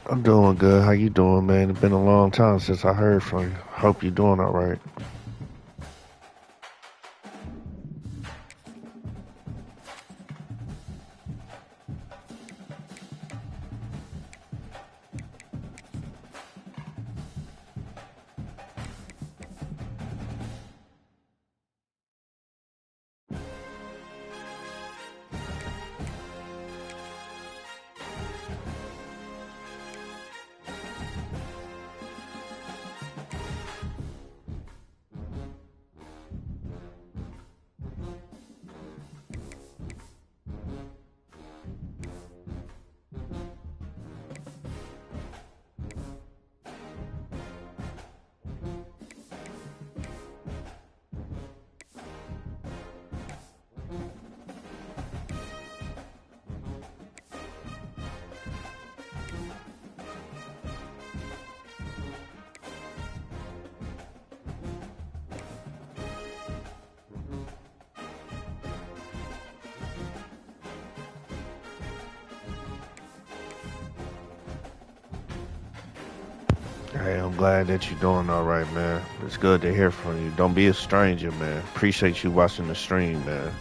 I'm doing good. How you doing, man? It's been a long time since I heard from you. Hope you're doing all right. Hey, I'm glad that you're doing all right, man. It's good to hear from you. Don't be a stranger, man. Appreciate you watching the stream, man.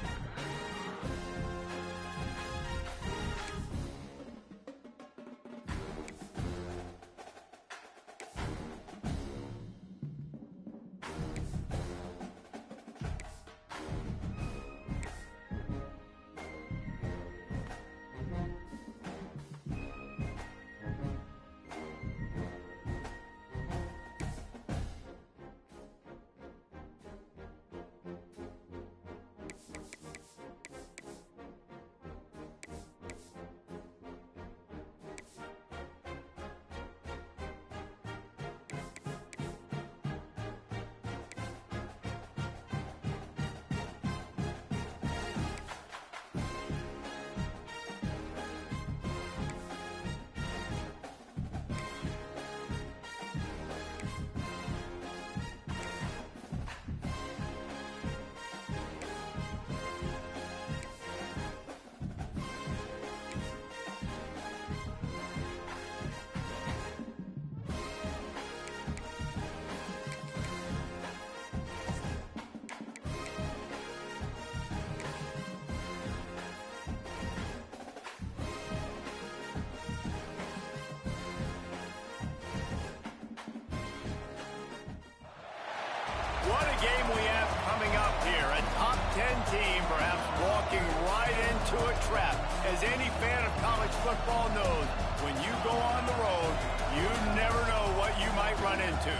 What a game we have coming up here. A top 10 team perhaps walking right into a trap. As any fan of college football knows, when you go on the road, you never know what you might run into.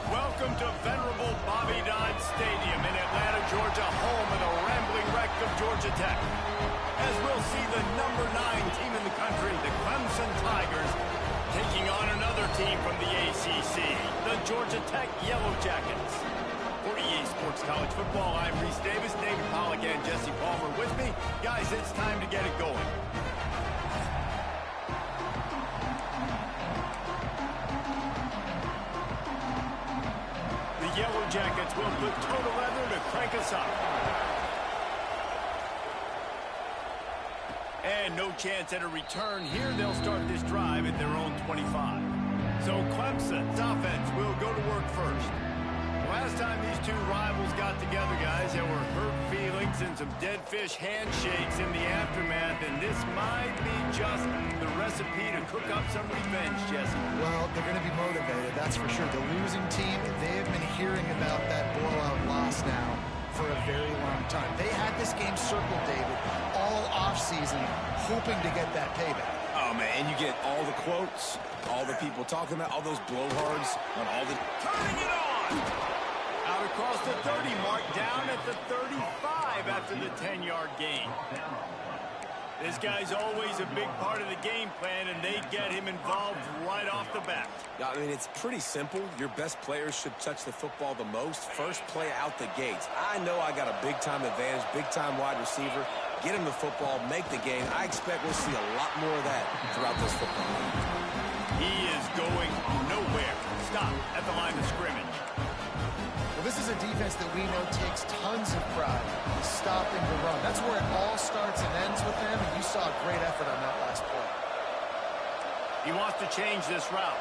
Welcome to venerable Bobby Dodd Stadium in Atlanta, Georgia, home of the rambling wreck of Georgia Tech. As we'll see the number 9 team in the country, the Clemson Tigers, taking on another team from the ACC, the Georgia Tech Yellow Jackets. For EA Sports College Football, I'm Reese Davis, David Pollack, and Jesse Palmer with me. Guys, it's time to get it going. The Yellow Jackets will put total leather to crank us up. And no chance at a return here. They'll start this drive at their own 25. So Clemson's offense will go to work first. Last time these two rivals got together, guys, there were hurt feelings and some dead fish handshakes in the aftermath, and this might be just the recipe to cook up some revenge, Jesse. Well, they're going to be motivated, that's for sure. The losing team, they have been hearing about that blowout loss now for a very long time. They had this game circled, David, all offseason, hoping to get that payback. Oh, man, and you get all the quotes, all the people talking about, all those blowhards on all the... Turning it on! Out across the 30 mark, down at the 35 after the 10-yard gain. This guy's always a big part of the game plan, and they get him involved right off the bat. I mean, it's pretty simple. Your best players should touch the football the most. First play out the gates. I know I got a big-time advantage, big-time wide receiver. Get him the football, make the game. I expect we'll see a lot more of that throughout this football game. He is going nowhere. Stop at the line of scrimmage. Well, this is a defense that we know takes tons of pride in stopping the run. That's where it all starts and ends with them, and you saw a great effort on that last play. He wants to change this route.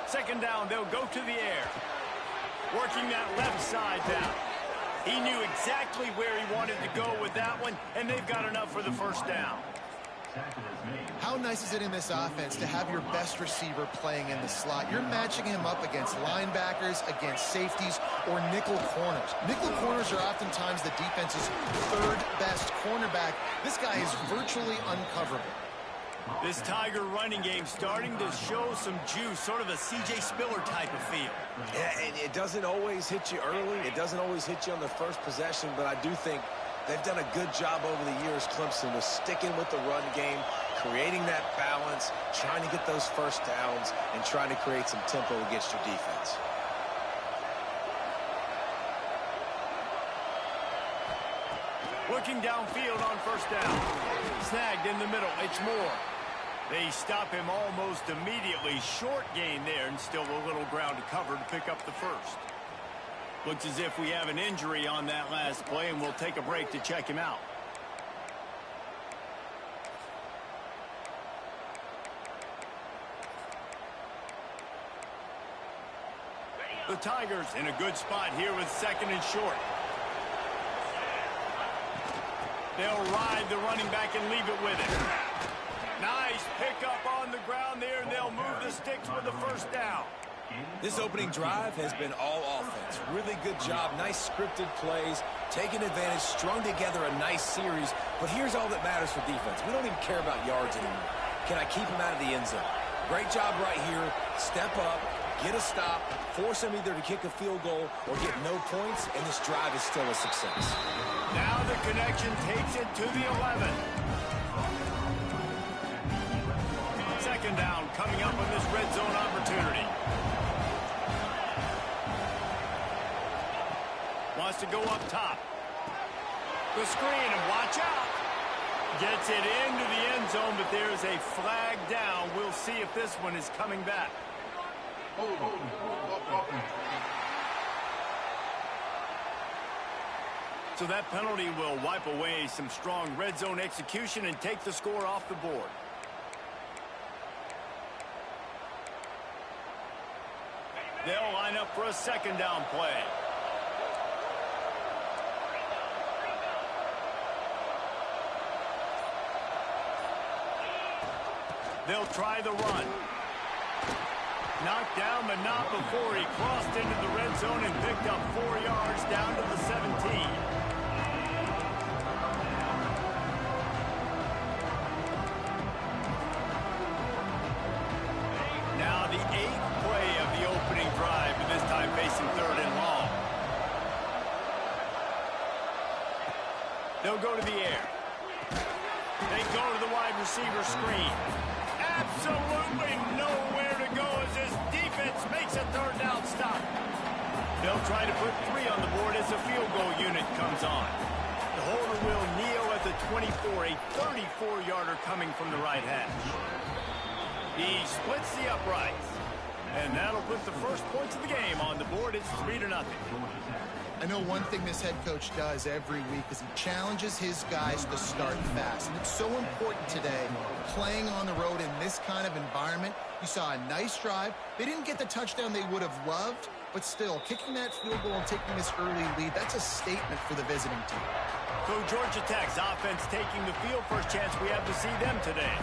Second down, they'll go to the air. Working that left side down. He knew exactly where he wanted to go with that one, and they've got enough for the first down. How nice is it in this offense to have your best receiver playing in the slot? You're matching him up against linebackers, against safeties, or nickel corners. Nickel corners are oftentimes the defense's third best cornerback. This guy is virtually uncoverable. This Tiger running game starting to show some juice, sort of a C.J. Spiller type of feel. Yeah, and it doesn't always hit you early. It doesn't always hit you on the first possession, but I do think they've done a good job over the years, Clemson, with sticking with the run game, creating that balance, trying to get those first downs, and trying to create some tempo against your defense. Working downfield on first down. Snagged in the middle. It's Moore. They stop him almost immediately. Short gain there, and still a little ground to cover to pick up the first. Looks as if we have an injury on that last play, and we'll take a break to check him out. The Tigers in a good spot here with second and short. They'll ride the running back and leave it with it. Nice pickup on the ground there, and they'll move the sticks with the first down. This opening drive has been all offense. Really good job. Nice scripted plays, taking advantage, strung together a nice series. But here's all that matters for defense. We don't even care about yards anymore. Can I keep him out of the end zone? Great job right here. Step up, get a stop, force him either to kick a field goal or get no points, and this drive is still a success. Now the connection takes it to the 11. Second down coming up on this red zone opportunity. Wants to go up top. The screen, and watch out. Gets it into the end zone, but there's a flag down. We'll see if this one is coming back. So that penalty will wipe away some strong red zone execution and take the score off the board. They'll line up for a second down play. They'll try the run. Knocked down, but not before he crossed into the red zone and picked up 4 yards down to the 17. Now the 8th play of the opening drive, and this time facing third and long. They'll go to the air. They go to the wide receiver screen. Absolutely nowhere to go as this defense makes a third down stop. They'll try to put 3 on the board as the field goal unit comes on. The holder will kneel at the 24, a 34-yarder coming from the right hash. He splits the uprights, and that'll put the first points of the game on the board. It's 3-0. I know one thing this head coach does every week is he challenges his guys to start fast. And it's so important today, playing on the road in this kind of environment. You saw a nice drive. They didn't get the touchdown they would have loved, but still, kicking that field goal and taking this early lead, that's a statement for the visiting team. So Georgia Tech's offense taking the field. First chance we have to see them today.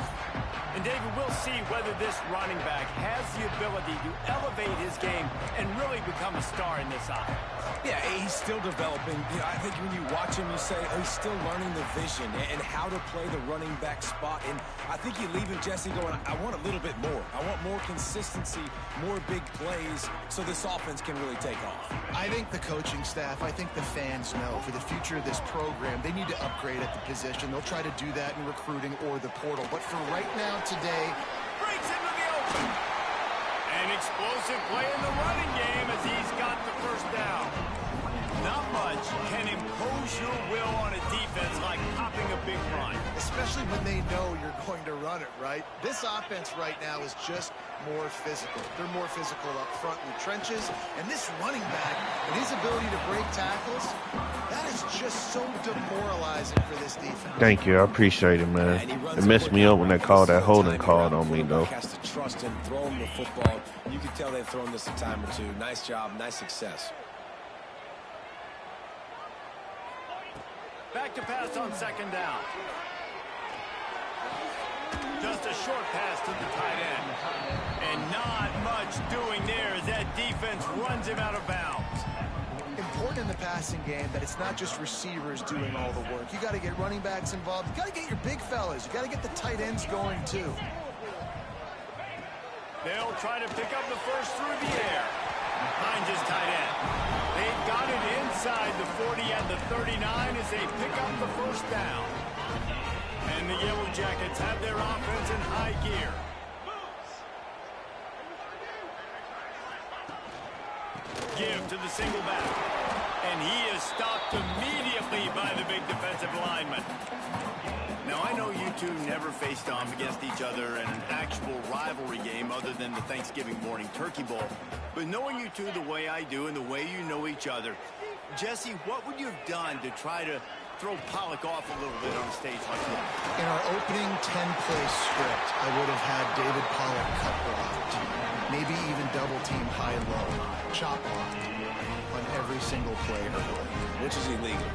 And David, we'll see whether this running back has the ability to elevate his game and really become a star in this offense. Yeah, he's still developing. You know, I think when you watch him, you say, oh, he's still learning the vision and how to play the running back spot. And I think you leave him, Jesse, going, I want a little bit more. I want more consistency, more big plays, so this offense can really take off. I think the coaching staff, I think the fans know for the future of this program, they need to upgrade at the position. They'll try to do that in recruiting or the portal. But for right now, today, breaks into the open. An explosive play in the running game as he's got the first down. Not much can impose your will on a defense like popping a big run. especially when they know you're going to run it, right? This offense right now is just more physical. They're more physical up front in the trenches. And this running back and his ability to break tackles, that is just so demoralizing for this defense. Thank you. I appreciate it, man. It messed me up when they called that holding call on me, though. Has to trust him, throw him the football. You can tell they've thrown this a time or two. Nice job, nice success. Back to pass on second down. Just a short pass to the tight end. And not much doing there as that defense runs him out of bounds. Important in the passing game that it's not just receivers doing all the work. You got to get running backs involved. You got to get your big fellas. You got to get the tight ends going too. They'll try to pick up the first through the air. Finds his tight end. They've got it inside the 40 and the 39 as they pick up the first down. And the Yellow Jackets have their offense in high gear. Give to the single back. And he is stopped immediately by the big defensive lineman. Now, I know you two never faced off against each other in an actual rivalry game other than the Thanksgiving morning turkey bowl. But knowing you two the way I do and the way you know each other, Jesse, what would you have done to try to throw Pollock off a little bit on a stage like that? In our opening 10-play script, I would have had David Pollock cut blocked. Maybe even double team high-low. Chop blocked on every single play early. Which is illegal.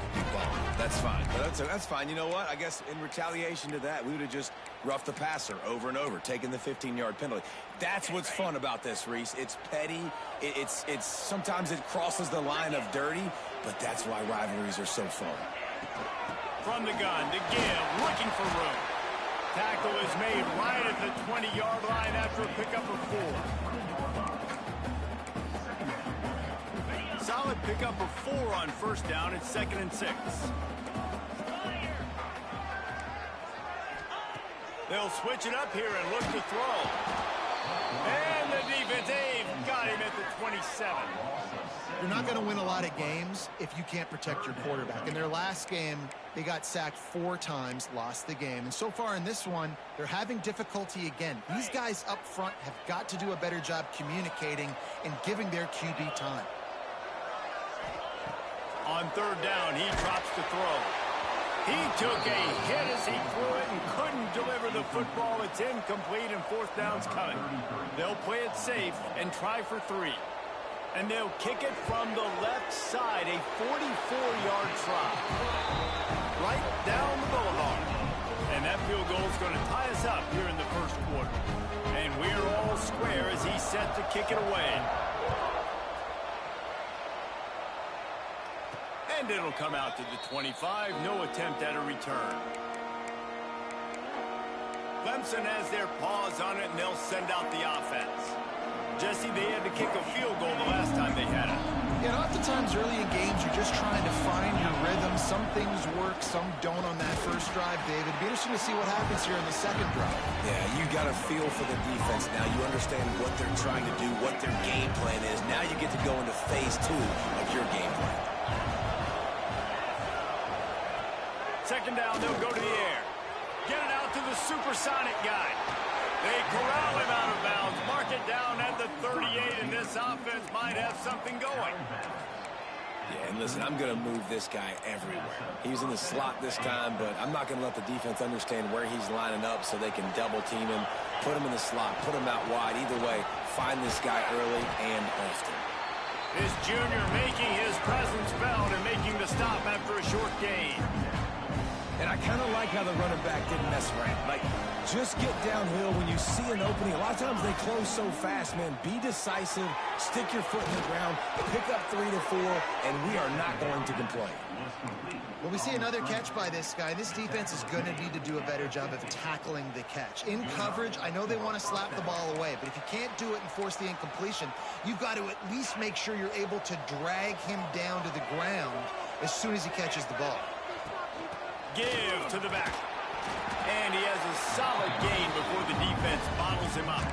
That's fine. But that's fine. You know what? I guess in retaliation to that, we would have just roughed the passer over and over, taking the 15-yard penalty. That's what's fun about this, Reese. It's petty. It's sometimes it crosses the line of dirty, but that's why rivalries are so fun. From the gun to give, looking for room. Tackle is made right at the 20-yard line after a pickup of 4. Solid pickup of 4 on first down. It's 2nd and 6. They'll switch it up here and look to throw. And the defense, they've got him at the 27. You're not going to win a lot of games if you can't protect your quarterback. In their last game, they got sacked 4 times, lost the game. And so far in this one, they're having difficulty again. These guys up front have got to do a better job communicating and giving their QB time. On third down, he drops to throw. He took a hit as he threw it and couldn't deliver the football. It's incomplete and 4th down's coming. They'll play it safe and try for 3. And they'll kick it from the left side, a 44-yard try. Right down the boulevard. And that field goal is going to tie us up here in the first quarter. And we're all square as he's set to kick it away. And it'll come out to the 25. No attempt at a return. Clemson has their paws on it, and they'll send out the offense. Jesse, they had to kick a field goal the last time they had it. Yeah, oftentimes early in games, you're just trying to find your rhythm. Some things work, some don't on that first drive, David. It'd be interesting to see what happens here in the second drive. Yeah, you got a feel for the defense now. You understand what they're trying to do, what their game plan is. Now you get to go into phase 2 of your game plan. Second down, they'll go to the air. Get it out to the supersonic guy. They corral him out of bounds. Mark it down at the 38, and this offense might have something going. Yeah, and listen, I'm going to move this guy everywhere. He's in the slot this time, but I'm not going to let the defense understand where he's lining up so they can double team him, put him in the slot, put him out wide. Either way, find this guy early and often. This junior making his presence felt and making the stop after a short gain. And I kind of like how the running back didn't mess around. Like, just get downhill when you see an opening. A lot of times they close so fast, man. Be decisive, stick your foot in the ground, pick up 3 to 4, and we are not going to complain. Well, we see another catch by this guy. This defense is going to need to do a better job of tackling the catch. In coverage, I know they want to slap the ball away, but if you can't do it and force the incompletion, you've got to at least make sure you're able to drag him down to the ground as soon as he catches the ball. Give to the back. And he has a solid gain before the defense bottles him up.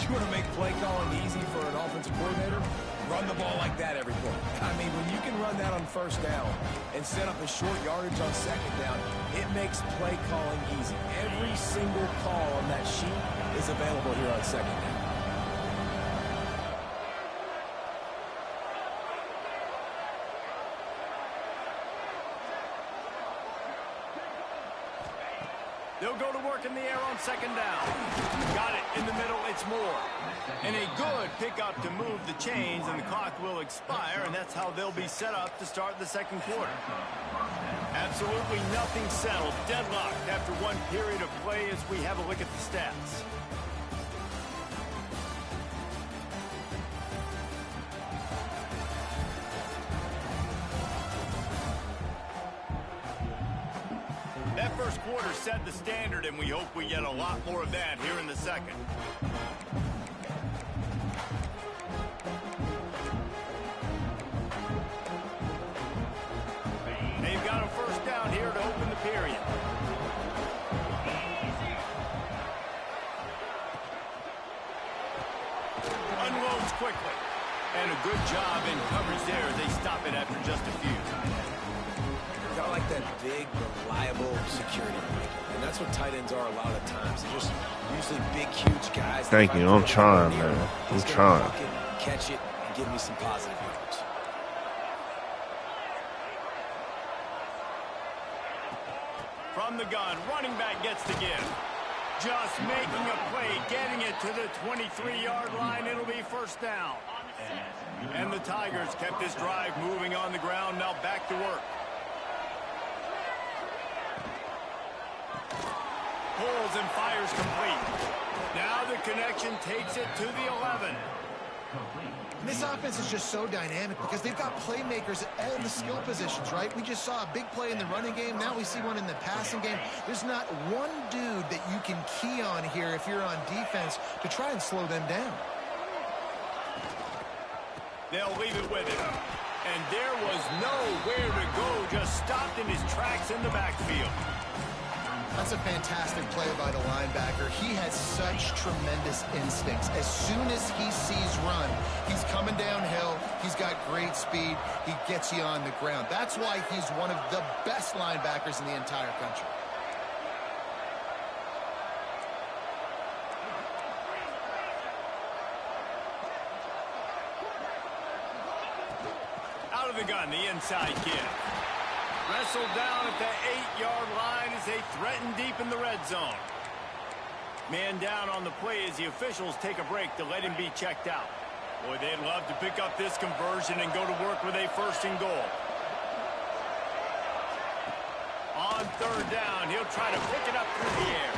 You want to make play calling easy for an offensive coordinator? Run Run the ball like that every play. I mean, when you can run that on first down and set up a short yardage on second down, it makes play calling easy. Every single call on that sheet is available here on second down. They'll go to work in the air on second down. Got it in the middle, it's Moore. And a good pickup to move the chains, and the clock will expire, and that's how they'll be set up to start the second quarter. Absolutely nothing settled. Deadlocked after one period of play as we have a look at the stats. That first quarter set the standard, and we hope we get a lot more of that here in the second. They've got a first down here to open the period. Unloads quickly. And a good job in coverage there as they stop it after just a few. I like that big, reliable security blanket. And that's what tight ends are a lot of times. They're just usually big, huge guys. Thank you. I'm trying, man. I'm trying. Catch it and give me some positive yards. From the gun, running back gets the give. Just making a play, getting it to the 23-yard line. It'll be first down. And the Tigers kept this drive moving on the ground. Now back to work. Pulls and fires complete. Now the connection takes it to the 11. This offense is just so dynamic because they've got playmakers at all the skill positions, right? We just saw a big play in the running game. Now we see one in the passing game. There's not one dude that you can key on here if you're on defense to try and slow them down. They'll leave it with him. And there was nowhere to go, just stopped in his tracks in the backfield. That's a fantastic play by the linebacker. He has such tremendous instincts. As soon as he sees run, he's coming downhill. He's got great speed. He gets you on the ground. That's why he's one of the best linebackers in the entire country. Out of the gun, the inside kid. Wrestled down at the 8-yard line as they threaten deep in the red zone. Man down on the play as the officials take a break to let him be checked out. Boy, they'd love to pick up this conversion and go to work with a first and goal. On third down, he'll try to pick it up through the air.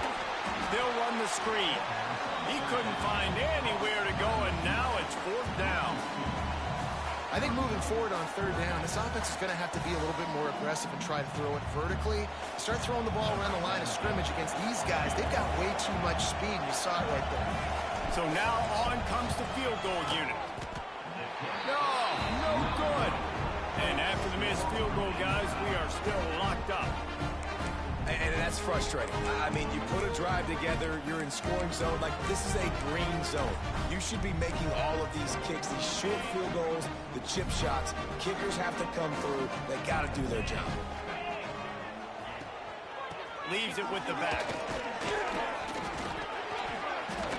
They'll run the screen. He couldn't find anywhere to go, and now it's fourth down. I think moving forward on third down, this offense is going to have to be a little bit more aggressive and try to throw it vertically. Start throwing the ball around the line of scrimmage against these guys. They've got way too much speed. You saw it right there. So now on comes the field goal unit. No good. And after the missed field goal, guys, we are still locked up. And that's frustrating. I mean, you put a drive together, you're in scoring zone. Like, this is a green zone. You should be making all of these kicks, these short field goals, the chip shots. Kickers have to come through. They got to do their job. Leaves it with the back.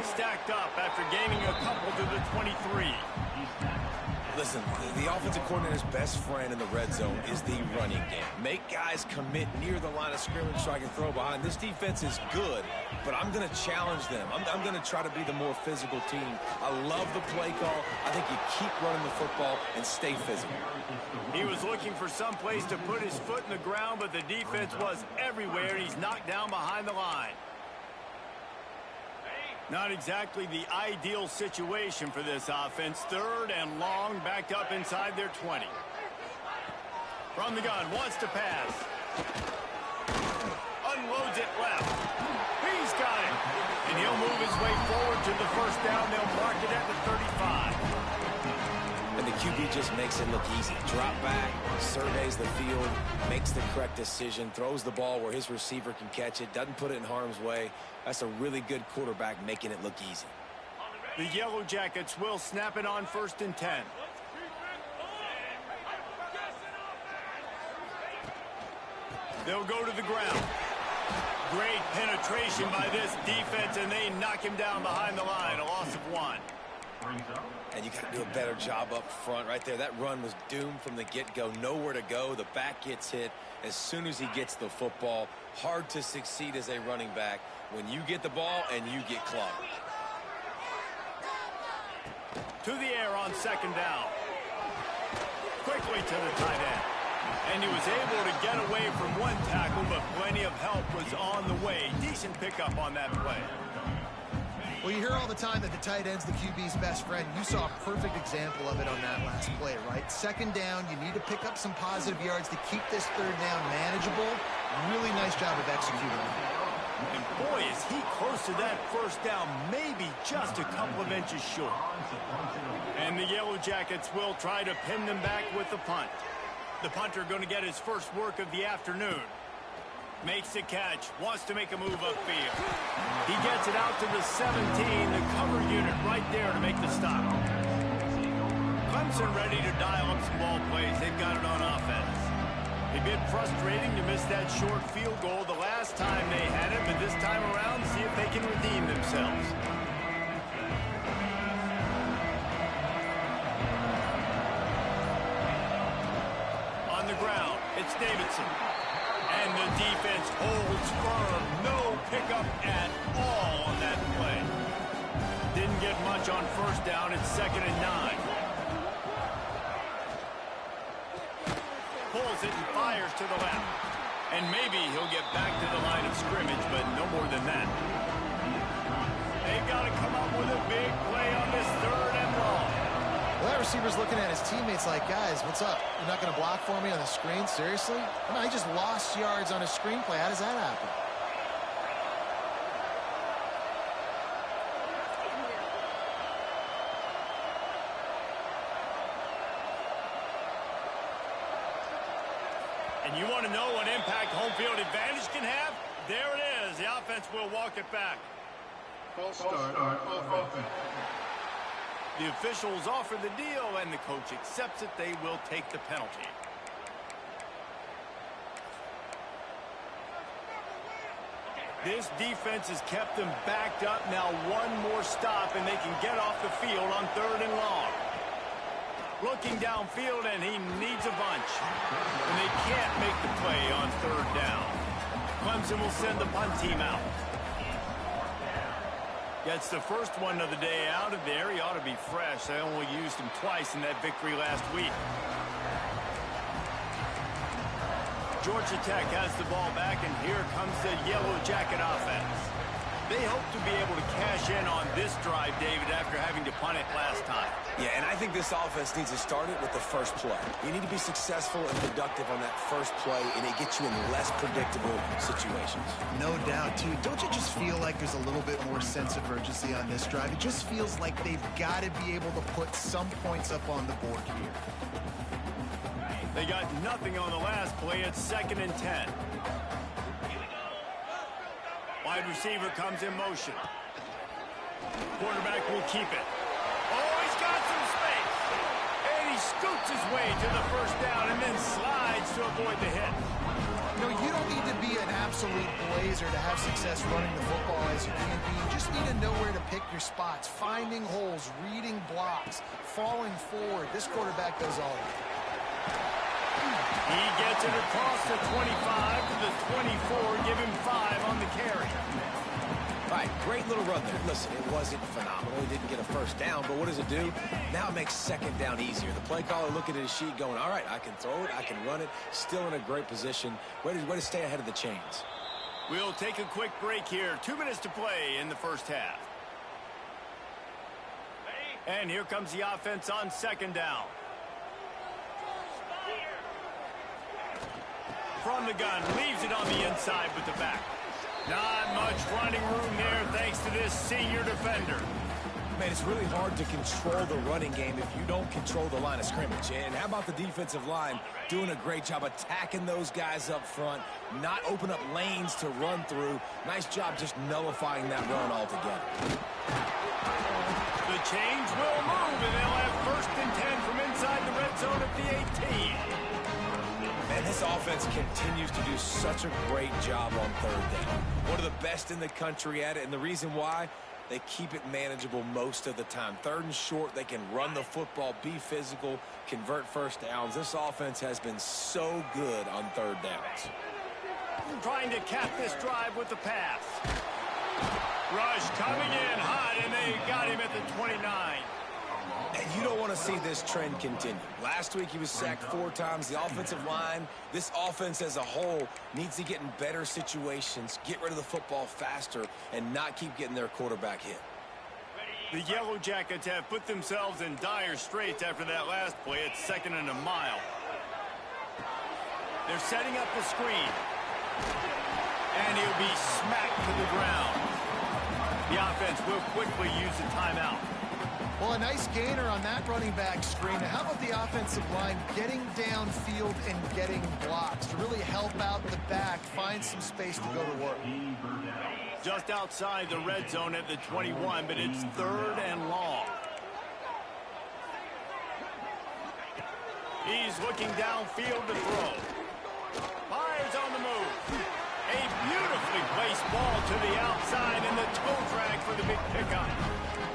Stacked up after gaining a couple to the 23. Listen, the offensive coordinator's best friend in the red zone is the running game. Make guys commit near the line of scrimmage so I can throw behind. This defense is good, but I'm going to challenge them. I'm going to try to be the more physical team. I love the play call. I think you keep running the football and stay physical. He was looking for some place to put his foot in the ground, but the defense was everywhere, and he's knocked down behind the line. Not exactly the ideal situation for this offense. Third and long, backed up inside their 20. From the gun, wants to pass. Unloads it left. He's got it. And he'll move his way forward to the first down. They'll mark it at the 35. And the QB just makes it look easy. Drop back, surveys the field, makes the correct decision, throws the ball where his receiver can catch it, doesn't put it in harm's way. That's a really good quarterback making it look easy. The Yellow Jackets will snap it on 1st and 10. They'll go to the ground. Great penetration by this defense, and they knock him down behind the line. A loss of 1. And you got to do a better job up front right there. That run was doomed from the get-go. Nowhere to go. The back gets hit as soon as he gets the football. Hard to succeed as a running back when you get the ball and you get clogged. To the air on 2nd down. Quickly to the tight end. And he was able to get away from one tackle, but plenty of help was on the way. Decent pickup on that play. Well, you hear all the time that the tight end's the QB's best friend. You saw a perfect example of it on that last play, right? 2nd down, you need to pick up some positive yards to keep this 3rd down manageable. Really nice job of executing. And boy, is he close to that 1st down, maybe just a couple of inches short. And the Yellow Jackets will try to pin them back with the punt. The punter going to get his first work of the afternoon. Makes the catch, wants to make a move upfield. He gets it out to the 17, the cover unit right there to make the stop. Clemson ready to dial up some ball plays. They've got it on offense. A bit frustrating to miss that short field goal the last time they had it, but this time around, see if they can redeem themselves. On the ground, it's Davidson. And the defense holds firm. No pickup at all on that play. Didn't get much on 1st down. It's 2nd and 9. Pulls it and fires to the left. And maybe he'll get back to the line of scrimmage, but no more than that. They've got to come up with a big play on this 3rd and long. Well, that receiver's looking at his teammates like, guys, what's up? You're not going to block for me on the screen? Seriously? I mean, I just lost yards on a screenplay. How does that happen? And you want to know what impact home field advantage can have? There it is. The offense will walk it back. False start on offense. The officials offer the deal, and the coach accepts it. They will take the penalty. This defense has kept them backed up. Now one more stop, and they can get off the field on 3rd and long. Looking downfield, and he needs a bunch. And they can't make the play on 3rd down. Clemson will send the punt team out. Gets the first one of the day out of there. He ought to be fresh. They only used him twice in that victory last week. Georgia Tech has the ball back, and here comes the Yellow Jacket offense. They hope to be able to cash in on this drive, David, after having to punt it last time. Yeah, and I think this offense needs to start it with the first play. You need to be successful and productive on that first play, and it gets you in less predictable situations. No doubt, too. Don't you just feel like there's a little bit more sense of urgency on this drive? It just feels like they've got to be able to put some points up on the board here. They got nothing on the last play. It's 2nd and 10. Wide receiver comes in motion. Quarterback will keep it. Oh, he's got some space. And he scoots his way to the 1st down and then slides to avoid the hit. No, you don't need to be an absolute blazer to have success running the football as a QB. You just need to know where to pick your spots, finding holes, reading blocks, falling forward. This quarterback does all that. He gets it across the 25 to the 24. Give him 5 on the carry. All right, great little run there. Listen, it wasn't phenomenal. He didn't get a 1st down, but what does it do? Now it makes 2nd down easier. The play caller looking at his sheet going, all right, I can throw it, I can run it. Still in a great position. Way to stay ahead of the chains. We'll take a quick break here. 2 minutes to play in the 1st half. And here comes the offense on 2nd down. From the gun, leaves it on the inside with the back. Not much running room there thanks to this senior defender. Man, it's really hard to control the running game if you don't control the line of scrimmage. And how about the defensive line doing a great job attacking those guys up front, not open up lanes to run through. Nice job just nullifying that run altogether. The change will move, and they'll have 1st and 10 from inside the red zone at the 18. And And this offense continues to do such a great job on third down. One of the best in the country at it, and the reason why, they keep it manageable most of the time. Third and short, they can run the football, be physical, convert first downs. This offense has been so good on third downs. Trying to cap this drive with the pass. Rush coming in hot, and they got him at the 29. And you don't want to see this trend continue. Last week he was sacked 4 times. The offensive line, this offense as a whole, needs to get in better situations, get rid of the football faster, and not keep getting their quarterback hit. The Yellow Jackets have put themselves in dire straits after that last play. It's 2nd and a mile. They're setting up the screen. And he'll be smacked to the ground. The offense will quickly use a timeout. Well, a nice gainer on that running back screen. How about the offensive line getting downfield and getting blocks to really help out the back, find some space to go to work? Just outside the red zone at the 21, but it's 3rd and long. He's looking downfield to throw. Fires on the move. A beautifully placed ball to the outside, and the toe drag for the big pickup.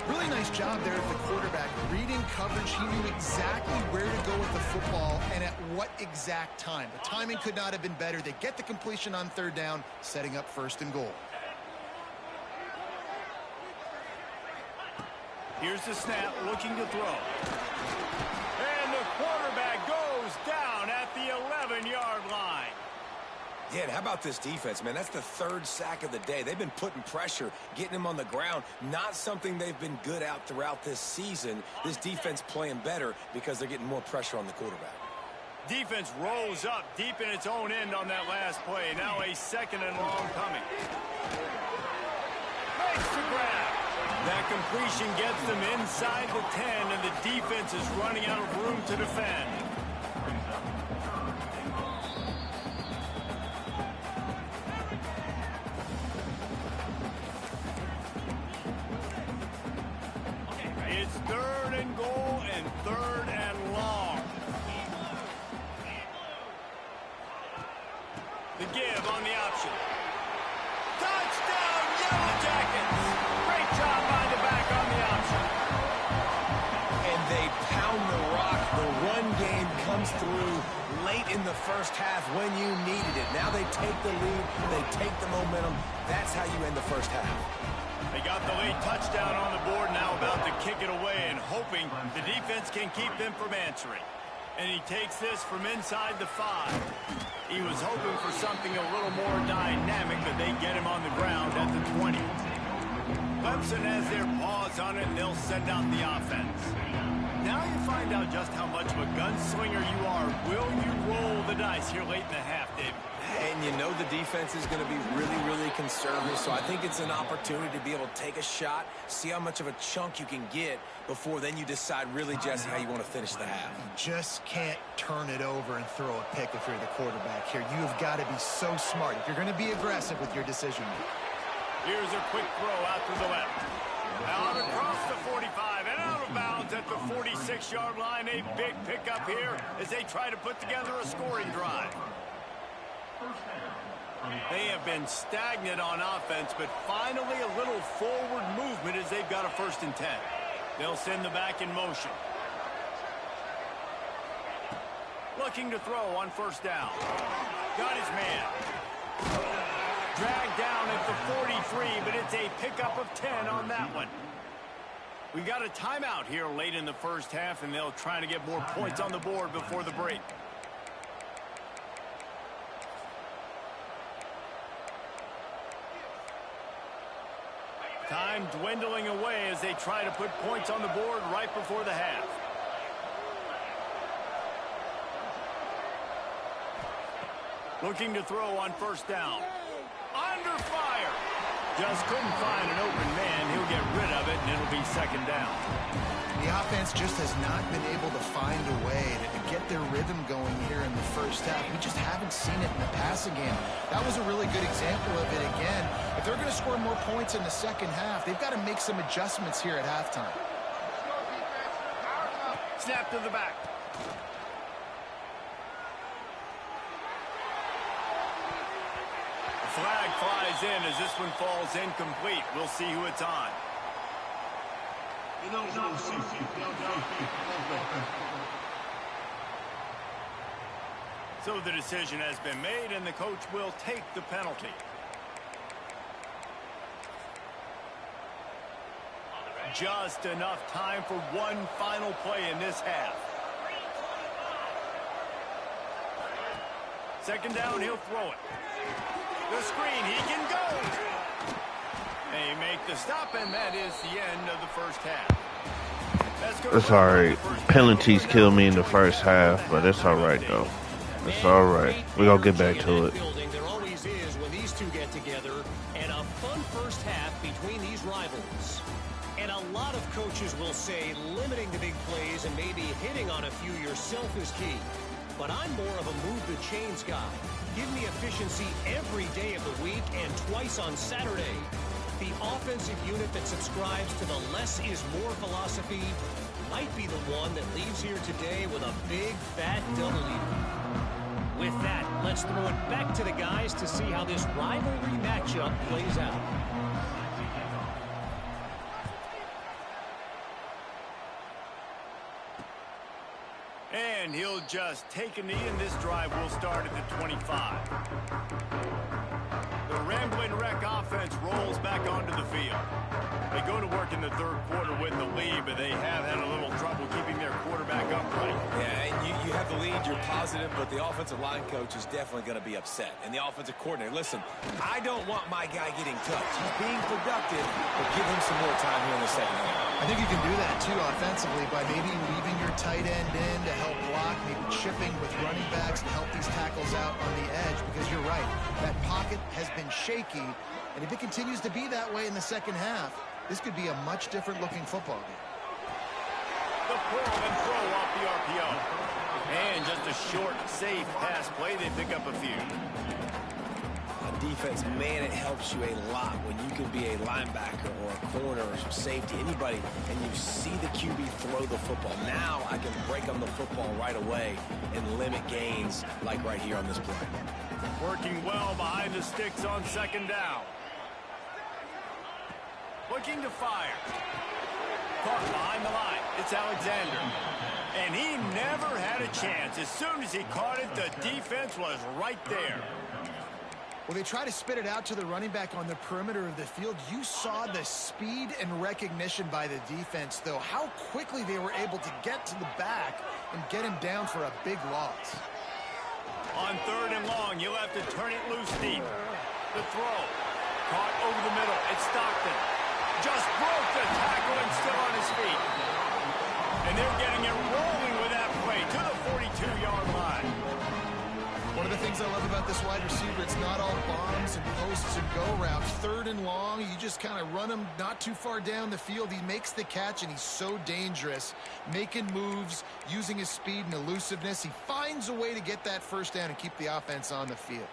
Really nice job there of the quarterback. Reading coverage, he knew exactly where to go with the football and at what exact time. The timing could not have been better. They get the completion on 3rd down, setting up 1st and goal. Here's the snap, looking to throw. And the quarterback goes down at the 11-yard line. Yeah, and how about this defense, man? That's the 3rd sack of the day. They've been putting pressure, getting him on the ground. Not something they've been good at throughout this season. This defense playing better because they're getting more pressure on the quarterback. Defense rolls up deep in its own end on that last play. Now a 2nd and long coming. Makes the grab. That completion gets them inside the 10, and the defense is running out of room to defend. It's 3rd and goal and 3rd and long. The give on the option. Touchdown, Yellow Jackets! Great job by the back on the option. And they pound the rock. The run game comes through late in the first half when you needed it. Now they take the lead. They take the momentum. That's how you end the first half. They got the late touchdown on the board, now about to kick it away and hoping the defense can keep them from answering. And he takes this from inside the 5. He was hoping for something a little more dynamic, but they get him on the ground at the 20. Clemson has their paws on it, and they'll send out the offense. Now you find out just how much of a gunslinger you are. Will you roll the dice here late in the half, David? And you know the defense is going to be really, really conservative, so I think it's an opportunity to be able to take a shot, see how much of a chunk you can get before then you decide really, Jesse, how you want to finish the half. You just can't turn it over and throw a pick if you're the quarterback here. You have got to be so smart if you're going to be aggressive with your decision. Here's a quick throw out to the left. Out across the 45 and out of bounds at the 46-yard line. A big pickup here as they try to put together a scoring drive. They have been stagnant on offense, but finally a little forward movement as they've got a 1st and 10. They'll send the back in motion. Looking to throw on 1st down. Got his man. Dragged down at the 43, but it's a pickup of 10 on that one. We got a timeout here late in the first half, and they'll try to get more points on the board before the break. Time dwindling away as they try to put points on the board right before the half. Looking to throw on 1st down. Under fire. Just couldn't find an open man. He'll get rid of it, and it'll be 2nd down. The offense just has not been able to find a way to get their rhythm going here in the first half. We just haven't seen it in the passing game. That was a really good example of it again. If they're going to score more points in the second half, they've got to make some adjustments here at halftime. Snap to the back. Flag flies in as this one falls incomplete. We'll see who it's on. So the decision has been made, and the coach will take the penalty. Just enough time for one final play in this half. Second down, he'll throw it. The screen, he can go. They make the stop, and that is the end of the first half. It's all right. Penalties kill me in the first half, but it's all right, though. It's all right. We're going to get back to it. There always is when these two get together, and a fun first half between these rivals. And a lot of coaches will say limiting the big plays and maybe hitting on a few yourself is key. But I'm more of a move the chains guy. Give me efficiency every day of the week and twice on Saturday. The offensive unit that subscribes to the less is more philosophy might be the one that leaves here today with a big fat W. With that, let's throw it back to the guys to see how this rivalry matchup plays out. And he'll just take a knee, and this drive will start at the 25. The Rambling Wreck offense rolls back onto the field. They go to work in the third quarter with the lead, but they have had a little trouble keeping their quarterback upright. Yeah, and you have the lead, you're positive, but the offensive line coach is definitely going to be upset. And the offensive coordinator, listen, I don't want my guy getting touched. He's being productive, but give him some more time here in the second half. I think you can do that, too, offensively, by maybe leaving your tight end in to help block, maybe chipping with running backs to help these tackles out on the edge, because you're right, that pocket has been shaky, and if it continues to be that way in the second half, this could be a much different-looking football game. The pull and throw off the RPO. And just a short, safe pass play. They pick up a few. Defense, man, it helps you a lot when you can be a linebacker or a corner or some safety, anybody, and you see the QB throw the football. Now I can break on the football right away and limit gains like right here on this play. Working well behind the sticks on second down. Looking to fire. Caught behind the line. It's Alexander. And he never had a chance. As soon as he caught it, the defense was right there. Well, they try to spit it out to the running back on the perimeter of the field. You saw the speed and recognition by the defense, though, how quickly they were able to get to the back and get him down for a big loss. On third and long, you'll have to turn it loose deep. The throw. Caught over the middle. It's Stockton. Just broke the tackle and still on his feet. And they're getting it rolling with that play to the 42-yard line. One of the things I love about this wide receiver, it's not all bombs and posts and go routes. Third and long, you just kind of run him not too far down the field. He makes the catch, and he's so dangerous, making moves, using his speed and elusiveness. He finds a way to get that first down and keep the offense on the field.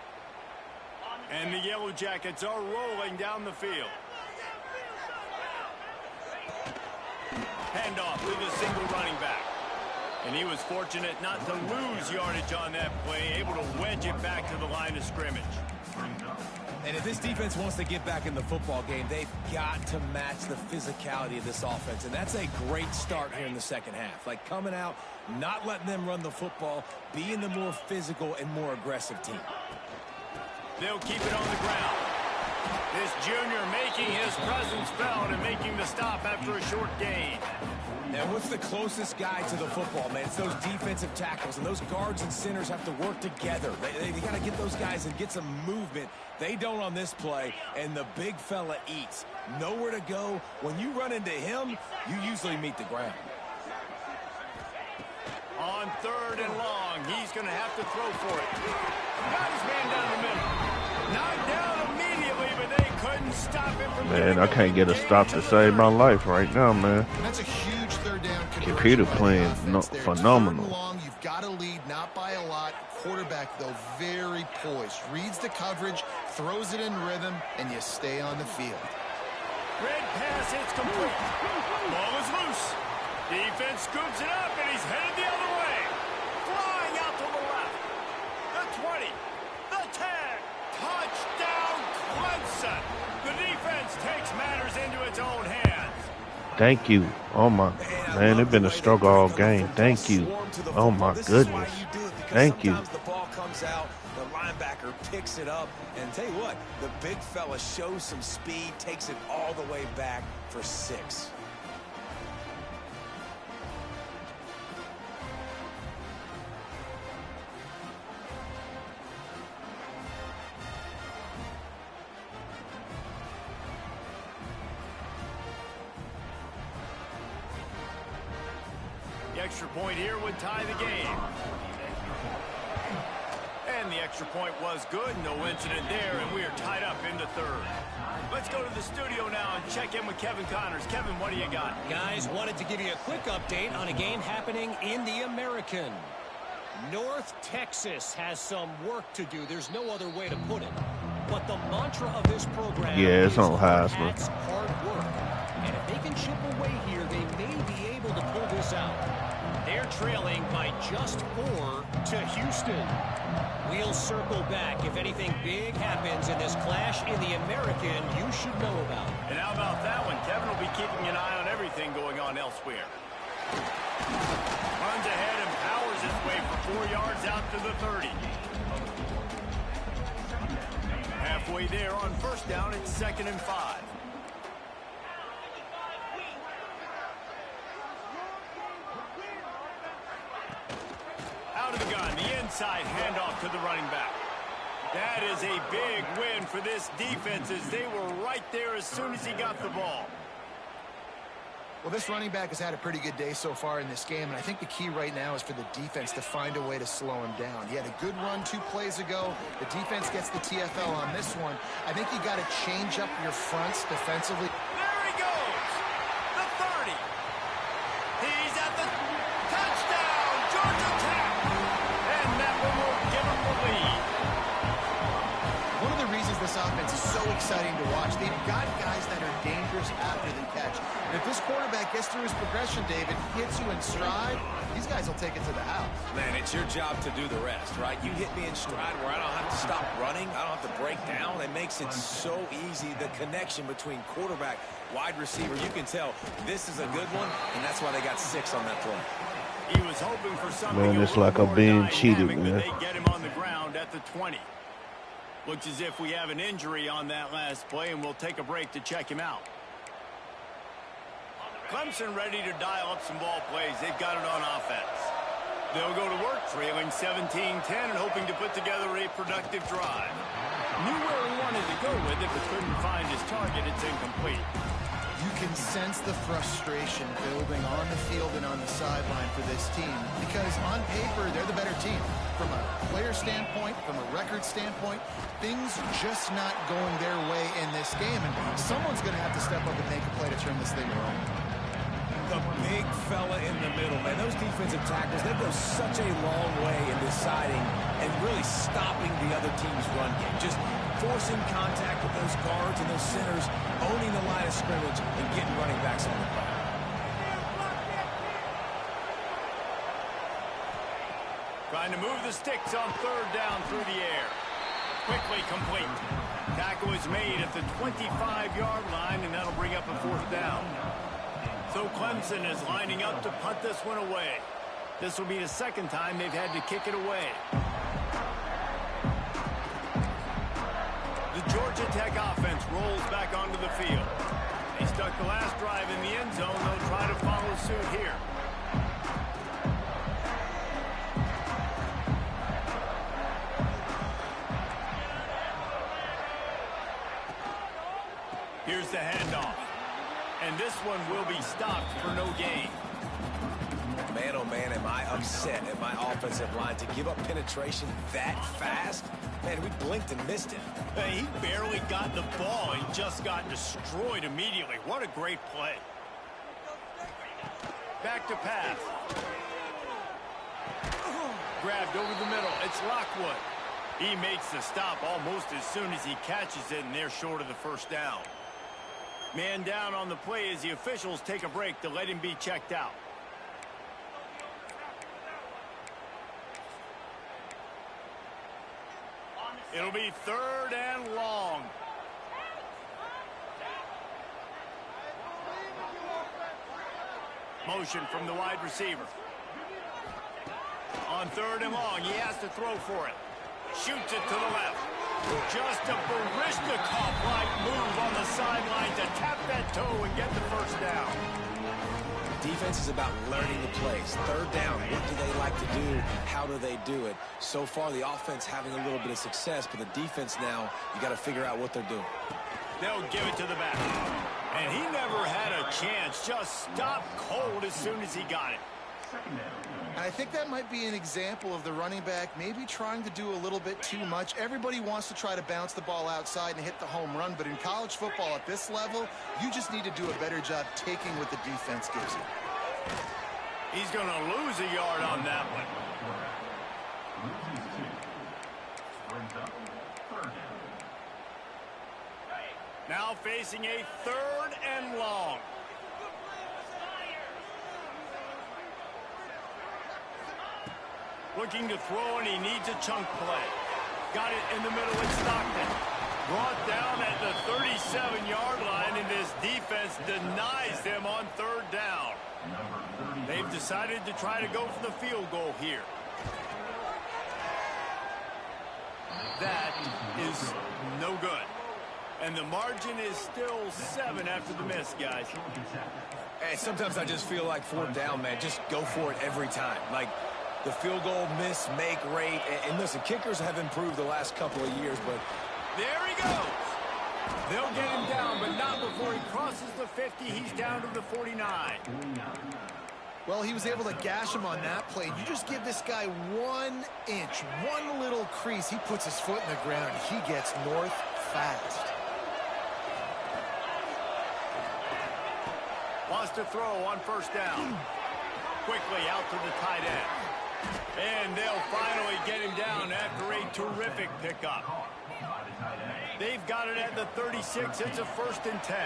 And the Yellow Jackets are rolling down the field. Handoff to the single running back. And he was fortunate not to lose yardage on that play, able to wedge it back to the line of scrimmage. And if this defense wants to get back in the football game, they've got to match the physicality of this offense. And that's a great start here in the second half. Like coming out, not letting them run the football, being the more physical and more aggressive team. They'll keep it on the ground. This junior making his presence felt and making the stop after a short gain. And what's the closest guy to the football, man? It's those defensive tackles, and those guards and centers have to work together. They got to get those guys and get some movement. They don't on this play, and the big fella eats. Nowhere to go. When you run into him, you usually meet the ground. On third and long, he's going to have to throw for it. Got his man down the middle. Knocked down immediately, but they couldn't stop him from Man, I can't get a stop to save my life right now, man. That's a huge third down. Computer playing phenomenal. Long, you've got a lead, not by a lot. Quarterback, though, very poised. Reads the coverage, throws it in rhythm, and you stay on the field. Red pass hits complete. Ball is loose. Defense scoops it up, and he's headed the other way. Flying out to the left. The 20. The 10. Touchdown, Thank you. Oh my man, it's been a struggle all game. Thank you. Oh my goodness. Thank you. Sometimes the ball comes out, the linebacker picks it up, and tell you what, the big fella shows some speed, takes it all the way back for 6. The extra point here would tie the game. And the extra point was good. No incident there, and we are tied up into third. Let's go to the studio now and check in with Kevin Connors. Kevin, what do you got? Guys, wanted to give you a quick update on a game happening in the American. North Texas has some work to do. There's no other way to put it. But the mantra of this program it's is on Heisman. hard work. And if they can chip away here, they may be able to pull this out. They're trailing by just 4 to Houston. We'll circle back. If anything big happens in this clash in the American, you should know about. And how about that one? Kevin will be keeping an eye on everything going on elsewhere. Runs ahead and powers his way for 4 yards out to the 30. Halfway there on first down, it's 2nd and 5. Out of the gun, the inside handoff to the running back. That is a big win for this defense as they were right there as soon as he got the ball. Well, this running back has had a pretty good day so far in this game, and I think the key right now is for the defense to find a way to slow him down. He had a good run 2 plays ago. The defense gets the TFL on this one. I think you got to change up your fronts defensively. There he goes! The 30. He's at the touchdown! Georgia Tech! And that one will give him the lead. One of the reasons this offense is so exciting to watch, they've got guys that are dangerous after the catch. And if this quarterback gets through his progression, David, hits you in stride, these guys will take it to the house. Man, it's your job to do the rest, right? You hit me in stride where I don't have to stop running. I don't have to break down. It makes it so easy. The connection between quarterback, wide receiver, you can tell this is a good one, and that's why they got 6 on that play. He was hoping for something Man, it's like I'm being cheated, man. They get him on the ground at the 20. Looks as if we have an injury on that last play, and we'll take a break to check him out. Clemson ready to dial up some ball plays. They've got it on offense. They'll go to work trailing 17-10 and hoping to put together a productive drive. Knew where he wanted to go with it, but couldn't find his target. It's incomplete. You can sense the frustration building on the field and on the sideline for this team because on paper, they're the better team. From a player standpoint, from a record standpoint, things just not going their way in this game. And someone's going to have to step up and make a play to turn this thing around. The big fella in the middle, man. Those defensive tackles, they go such a long way in deciding and really stopping the other team's run game. Just forcing contact with those guards and those centers, owning the line of scrimmage, and getting running backs on the ground. Trying to move the sticks on 3rd down through the air. Quickly complete. Tackle is made at the 25-yard line, and that'll bring up a 4th down. So Clemson is lining up to punt this one away. This will be the 2nd time they've had to kick it away. The Georgia Tech offense rolls back onto the field. They stuck the last drive in the end zone. They'll try to follow suit here. Here's the handoff. And this one will be stopped for no gain. Man, oh man, am I upset at my offensive line to give up penetration that fast? Man, we blinked and missed it. Hey, he barely got the ball and just got destroyed immediately. What a great play. Back to pass. Grabbed over the middle. It's Lockwood. He makes the stop almost as soon as he catches it, and they're short of the 1st down. Man down on the play as the officials take a break to let him be checked out. It'll be 3rd and long. Motion from the wide receiver. On 3rd and long, he has to throw for it. Shoots it to the left. Just a Baryshnikov-like move on the sideline to tap that toe and get the first down. Defense is about learning the plays. 3rd down, what do they like to do? How do they do it? So far, the offense having a little bit of success, but the defense now, you got to figure out what they're doing. They'll give it to the back. And he never had a chance. Just stopped cold as soon as he got it. I think that might be an example of the running back maybe trying to do a little bit too much. Everybody wants to try to bounce the ball outside and hit the home run, but in college football at this level, you just need to do a better job taking what the defense gives you. He's going to lose a yard on that one. Now facing a 3rd and long. Looking to throw, and he needs a chunk play. Got it in the middle at Stockton. Brought down at the 37-yard line, and this defense denies them on 3rd down. They've decided to try to go for the field goal here. That is no good. And the margin is still 7 after the miss, guys. Hey, sometimes I just feel like 4th down, man. Just go for it every time. Like, the field goal miss, make rate. And listen, kickers have improved the last couple of years, but there he goes. They'll get him down, but not before he crosses the 50. He's down to the 49. Well, he was able to gash him on that play. You just give this guy 1 inch, one little crease. He puts his foot in the ground. He gets north fast. Wants to throw on 1st down. Quickly out to the tight end. And they'll finally get him down after a terrific pickup. They've got it at the 36. It's a 1st and 10.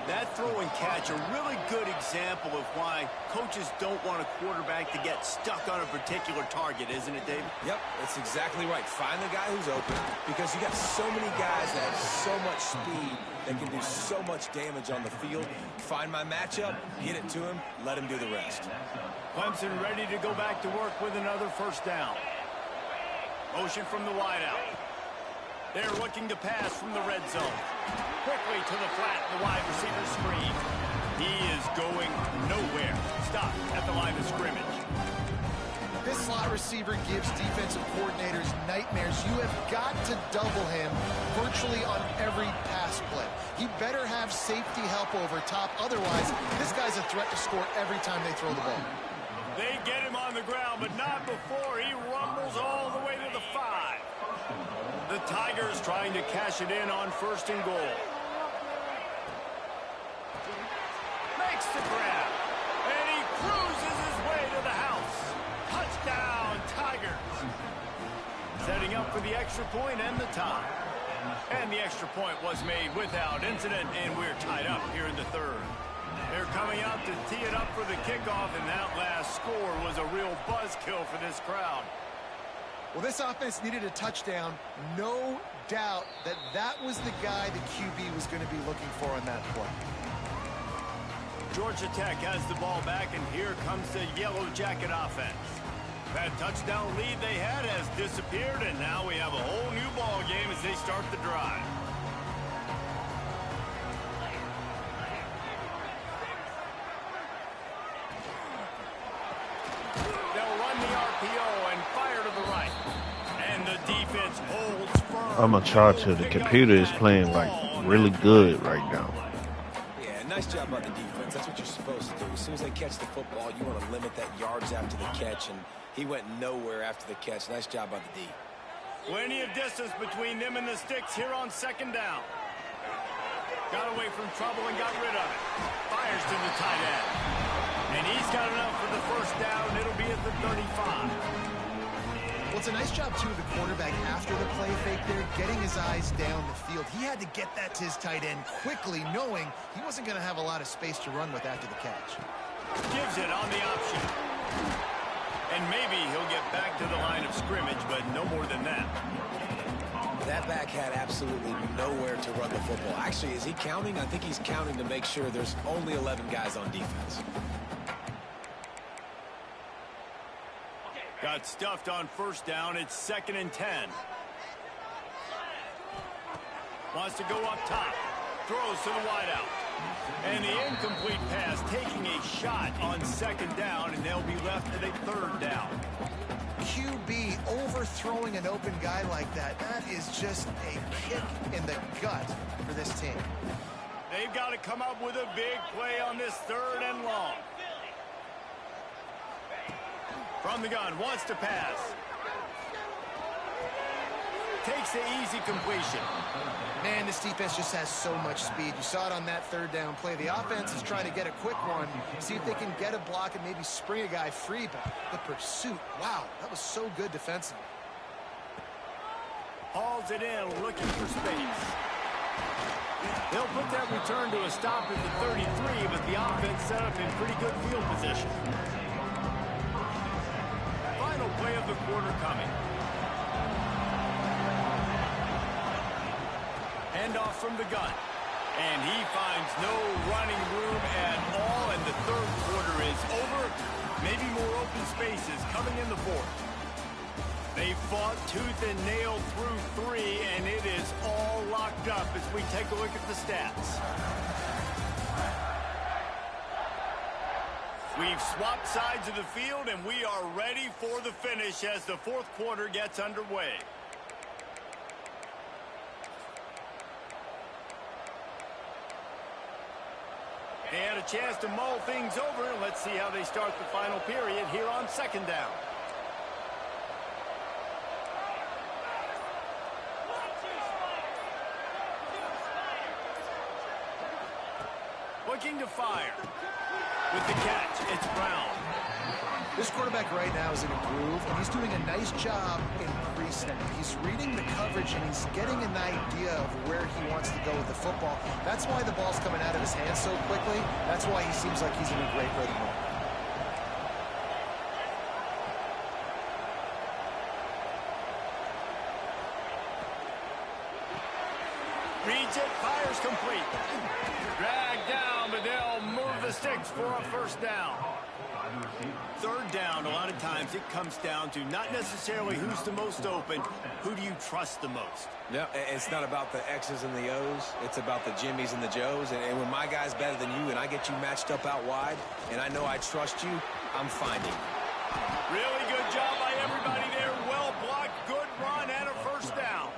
That throw and catch, a really good example of why coaches don't want a quarterback to get stuck on a particular target, isn't it, David? yep, that's exactly right. Find the guy who's open, because you got so many guys that have so much speed that can do so much damage on the field. Find my matchup, get it to him, let him do the rest. Clemson ready to go back to work with another 1st down. Motion from the wideout. They're looking to pass from the red zone. Quickly to the flat, the wide receiver screen. He is going nowhere. Stop at the line of scrimmage. This slot receiver gives defensive coordinators nightmares. You have got to double him virtually on every pass play. He better have safety help over top. Otherwise, this guy's a threat to score every time they throw the ball. They get him on the ground, but not before he rumbles all the way to the 5. The Tigers trying to cash it in on 1st and goal. Makes the grab. And he cruises his way to the house. Touchdown, Tigers. Setting up for the extra point and the tie. And the extra point was made without incident, and we're tied up here in the 3rd. They're coming out to tee it up for the kickoff, and that last score was a real buzzkill for this crowd. Well, this offense needed a touchdown. No doubt that that was the guy the QB was going to be looking for on that play. Georgia Tech has the ball back, and here comes the Yellow Jacket offense. That touchdown lead they had has disappeared, and now we have a whole new ball game as they start the drive. They'll run the RPO and fire to the right. And the defense holds firm. I'm gonna charge you. The computer is playing like really good right now. Yeah, nice job by the defense. That's what you're supposed to do. As soon as they catch the football, you want to limit that yards after the catch, and he went nowhere after the catch. Nice job by the D. Plenty of distance between them and the sticks here on 2nd down. Got away from trouble and got rid of it. Fires to the tight end. And he's got enough for the 1st down. It'll be at the 35. Well, it's a nice job, too, of the quarterback after the play fake there, getting his eyes down the field. He had to get that to his tight end quickly, knowing he wasn't going to have a lot of space to run with after the catch. Gives it on the option. And maybe he'll get back to the line of scrimmage, but no more than that. That back had absolutely nowhere to run the football. Actually, is he counting? I think he's counting to make sure there's only 11 guys on defense. Got stuffed on first down. It's 2nd and 10. Wants to go up top. Throws to the wideout. And the incomplete pass taking a shot on 2nd down, and they'll be left at a 3rd down. QB overthrowing an open guy like that, that is just a kick in the gut for this team. They've got to come up with a big play on this 3rd and long. From the gun, wants to pass. Takes the easy completion. Man, this defense just has so much speed. You saw it on that 3rd down play. The offense is trying to get a quick one, see if they can get a block and maybe spring a guy free, but the pursuit, wow, that was so good defensively. Hauls it in, looking for space. They'll put that return to a stop at the 33, but the offense set up in pretty good field position. Final play of the quarter coming. Handoff from the gun. And he finds no running room at all, and the 3rd quarter is over. Maybe more open spaces coming in the 4th. They fought tooth and nail through 3, and it is all locked up as we take a look at the stats. We've swapped sides of the field, and we are ready for the finish as the 4th quarter gets underway. They had a chance to mull things over, and let's see how they start the final period here on 2nd down. Looking to fire. With the catch, it's Brown. This quarterback right now is in a groove, and he's doing a nice job in pre-snap. He's reading the coverage, and he's getting an idea of where he wants to go with the football. That's why the ball's coming out of his hands so quickly. That's why he seems like he's in a great rhythm. Reads it, fires complete. Dragged down, but they'll move the sticks for a 1st down. 3rd down, a lot of times it comes down to not necessarily who's the most open, who do you trust the most? No, it's not about the X's and the O's. It's about the Jimmys and the Joes. And when my guy's better than you and I get you matched up out wide, and I know I trust you, I'm finding you. Really good job by everybody there. Well blocked, good run, and a 1st down.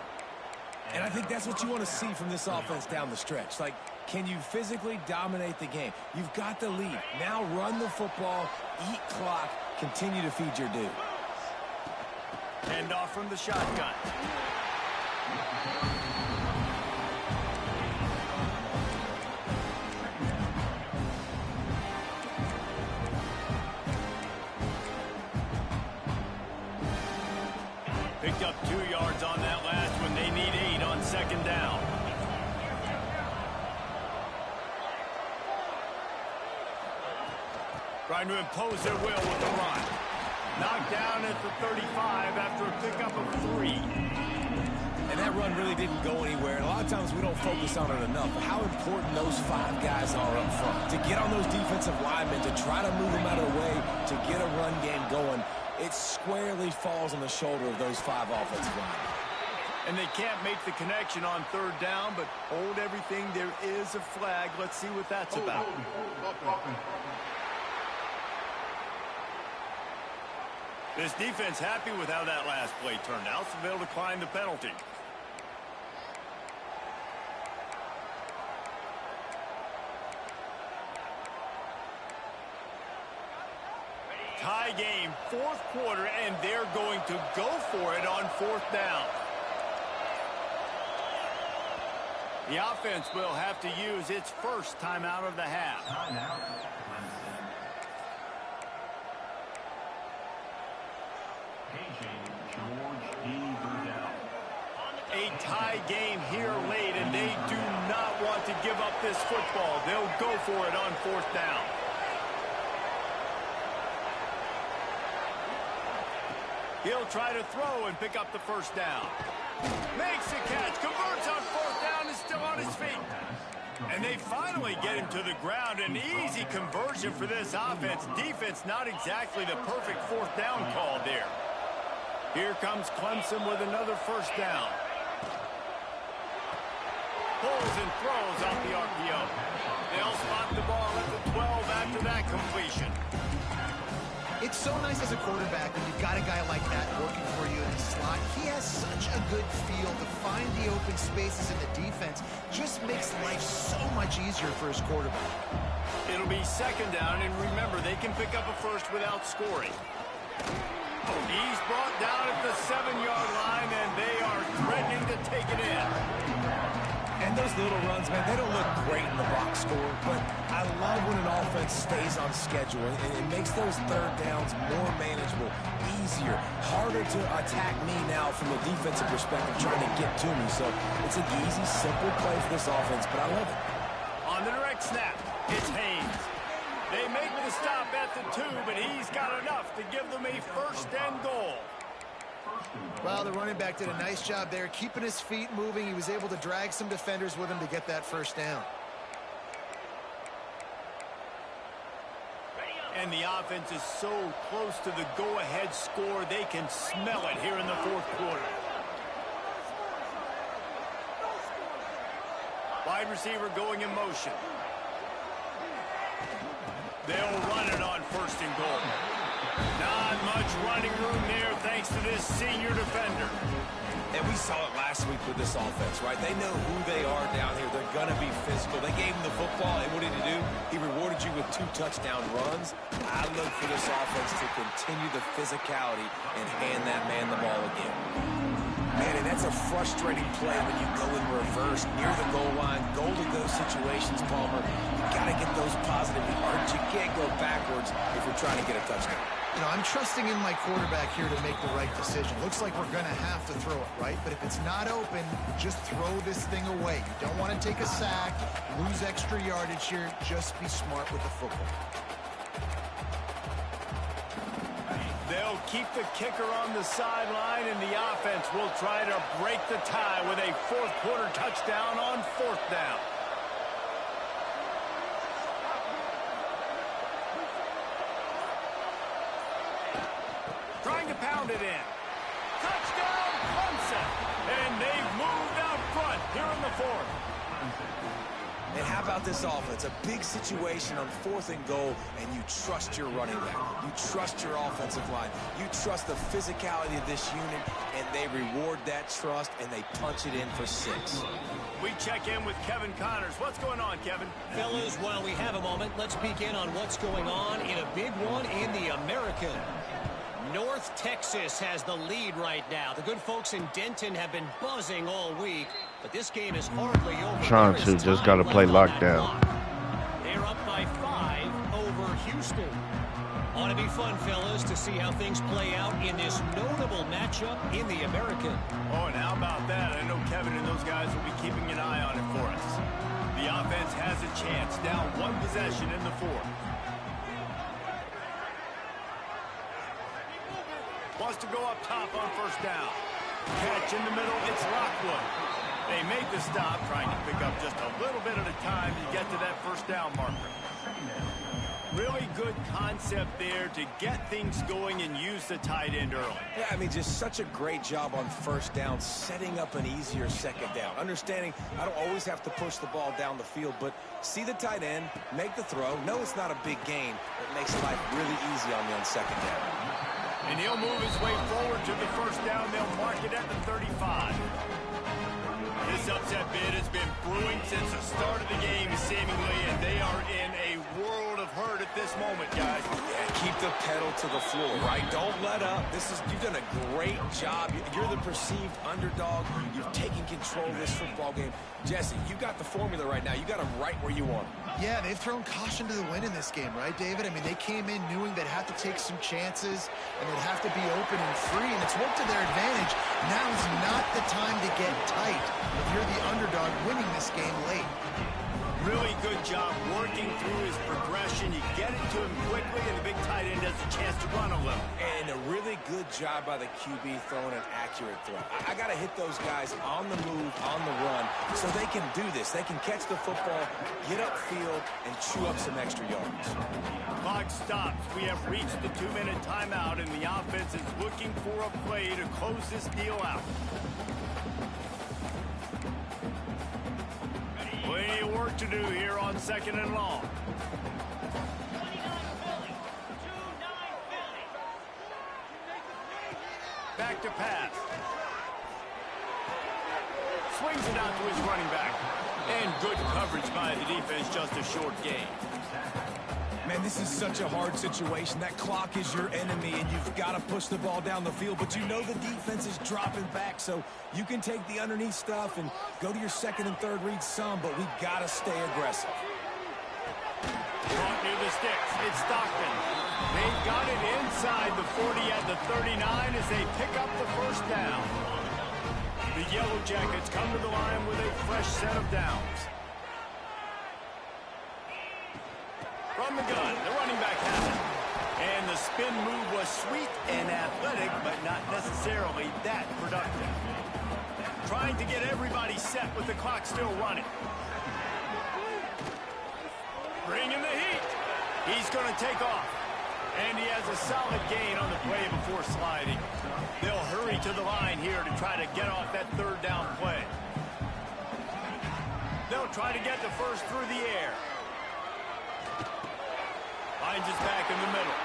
And I think that's what you want to see from this offense down the stretch. Like, can you physically dominate the game? You've got the lead. Now run the football, eat clock, continue to feed your dude. Hand off from the shotgun. Picked up 2 yards on that last one. They need 8 on 2nd down. Trying to impose their will with the run. Knocked down at the 35 after a pickup of 3. And that run really didn't go anywhere. And a lot of times we don't focus on it enough. But how important those 5 guys are up front. To get on those defensive linemen, to try to move them out of the way, to get a run game going. It squarely falls on the shoulder of those 5 offensive linemen. And they can't make the connection on 3rd down, but hold everything. There is a flag. Let's see what that's about. This defense happy with how that last play turned out, so they'll decline the penalty. Tie game, 4th quarter, and they're going to go for it on 4th down. The offense will have to use its first timeout of the half. A tie game here late, and they do not want to give up this football. They'll go for it on 4th down. He'll try to throw and pick up the 1st down. Makes the catch, converts on 4th down, is still on his feet. And they finally get him to the ground. An easy conversion for this offense. Defense not exactly the perfect fourth down call there. Here comes Clemson with another first down. Pulls and throws off the RPO. They'll spot the ball at the 12 after that completion. It's so nice as a quarterback when you've got a guy like that working for you in the slot. He has such a good feel to find the open spaces in the defense. Just makes life so much easier for his quarterback. It'll be second down, and remember, they can pick up a first without scoring. He's brought down at the 7-yard line, and they are threatening to take it in. And those little runs, man, they don't look great in the box score, but I love when an offense stays on schedule, and it makes those third downs more manageable, easier, harder to attack me now from a defensive perspective trying to get to me. So it's an easy, simple play for this offense, but I love it. On the direct snap, it's Haynes. They make the stop at the 2, but he's got enough to give them a first and goal. Well, the running back did a nice job there, keeping his feet moving. He was able to drag some defenders with him to get that first down. And the offense is so close to the go-ahead score, they can smell it here in the fourth quarter. Wide receiver going in motion. They'll run it on first and goal. Not much running room there thanks to this senior defender. And we saw it last week with this offense, right? They know who they are down here. They're going to be physical. They gave him the football, and what did he do? He rewarded you with 2 touchdown runs. I look for this offense to continue the physicality and hand that man the ball again. Man, and that's a frustrating play when you go in reverse near the goal line. Goal to go situations, Palmer. You got to get those positive yards. You can't go backwards if you're trying to get a touchdown. You know, I'm trusting in my quarterback here to make the right decision. Looks like we're going to have to throw it, right? But if it's not open, just throw this thing away. You don't want to take a sack, lose extra yardage here. Just be smart with the football. They'll keep the kicker on the sideline, and the offense will try to break the tie with a fourth quarter touchdown on fourth down. Trying to pound it in. Touchdown, Clemson! And they've moved out front here in the fourth. And how about this offense? A big situation on fourth and goal, and you trust your running back. You trust your offensive line. You trust the physicality of this unit, and they reward that trust, and they punch it in for 6. We check in with Kevin Connors. What's going on, Kevin? Fellas, while we have a moment, let's peek in on what's going on in a big one in the American. North Texas has the lead right now. The good folks in Denton have been buzzing all week, but this game is hardly over. Trying to just got to play lockdown. They're up by 5 over Houston. Ought to be fun, fellas, to see how things play out in this notable matchup in the American. Oh, and how about that? I know Kevin and those guys will be keeping an eye on it for us. The offense has a chance, down 1 possession in the fourth. Wants to go up top on first down. Catch in the middle, it's Lockwood. They make the stop, trying to pick up just a little bit at a time to get to that first down marker. Really good concept there to get things going and use the tight end early. Yeah, I mean, just such a great job on first down, setting up an easier second down. Understanding I don't always have to push the ball down the field, but see the tight end, make the throw. No, it's not a big gain. It makes life really easy on me on second down. And he'll move his way forward to the first down. They'll mark it at the 35. This upset bid has been brewing since the start of the game, seemingly, and they are in a world of hurt at this moment, guys. Yeah, keep the pedal to the floor, right? Don't let up. You've done a great job. You're the perceived underdog. You've taken control of this football game. Jesse, you got the formula right now. You got them right where you want them. Yeah, they've thrown caution to the wind in this game, right, David? I mean, they came in knowing they'd have to take some chances and they'd have to be open and free, and it's worked to their advantage. Now's not the time to get tight if you're the underdog winning this game late. Really good job working through his progression. You get it to him quickly, and the big tight end has a chance to run a little. And a really good job by the QB throwing an accurate throw. I got to hit those guys on the move, on the run, so they can do this. They can catch the football, get upfield, and chew up some extra yards. Clock stops. We have reached the 2-minute timeout, and the offense is looking for a play to close this deal out. Plenty of work to do here on 2nd and long. Back to pass. Swings it out to his running back. And good coverage by the defense, just a short gain. Man, this is such a hard situation. That clock is your enemy, and you've got to push the ball down the field. But you know the defense is dropping back, so you can take the underneath stuff and go to your 2nd and 3rd read some, but we've got to stay aggressive. Caught near the sticks. It's Stockton. They've got it inside the 40 at the 39 as they pick up the first down. The Yellow Jackets come to the line with a fresh set of downs. From the gun, the running back has it. And the spin move was sweet and athletic, but not necessarily that productive. Trying to get everybody set with the clock still running. Bringing the heat. He's going to take off. And he has a solid gain on the play before sliding. They'll hurry to the line here to try to get off that 3rd down play. They'll try to get the first through the air. Finds his back in the middle.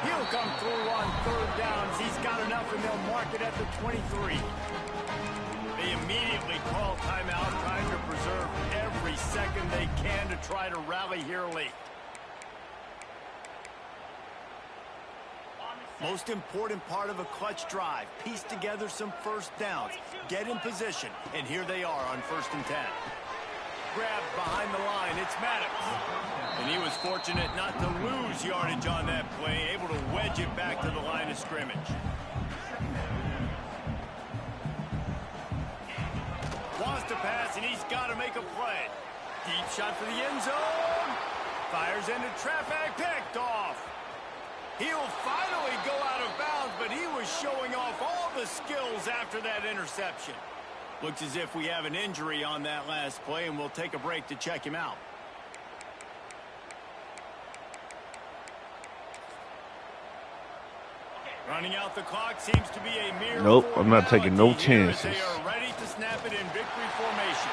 He'll come through on 3rd downs. He's got enough, and they'll mark it at the 23. They immediately call timeout, trying to preserve every second they can to try to rally here late. Most important part of a clutch drive. Piece together some first downs. Get in position. And here they are on 1st and 10. Grabbed behind the line. It's Maddox. And he was fortunate not to lose yardage on that play. Able to wedge it back to the line of scrimmage. Wants to pass, and he's got to make a play. Deep shot for the end zone. Fires into traffic. Picked off. He'll finally go out of bounds, but he was showing off all the skills after that interception. Looks as if we have an injury on that last play, and we'll take a break to check him out. Running out the clock seems to be a mere... Nope, I'm not taking no chances. They are ready to snap it in victory formation.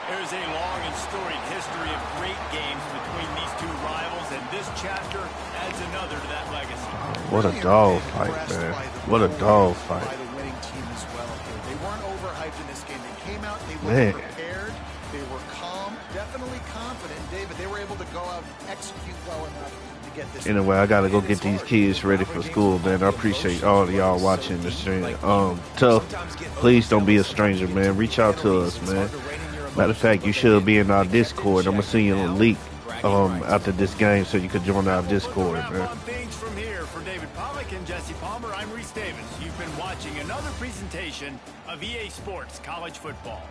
There's a long and storied history of great games between these two rivals, and this chapter adds another to that legacy. What a dog fight, man. What a dog fight. By the winning team as well. They weren't overhyped in this game. They came out, they were prepared, they were calm, definitely confident. David, they were able to go out and execute well enough to get this. Anyway, I gotta go get these kids ready for school, man. I appreciate all of y'all watching the stream. Tough, please don't be a stranger, man. Reach out to us, man. Matter of fact, you should be in our Discord. I'm gonna send you a link after this game so you can join our Discord, man. From here for David Pollack and Jesse Palmer, I'm Reese Davis. You've been watching another presentation of EA Sports College Football.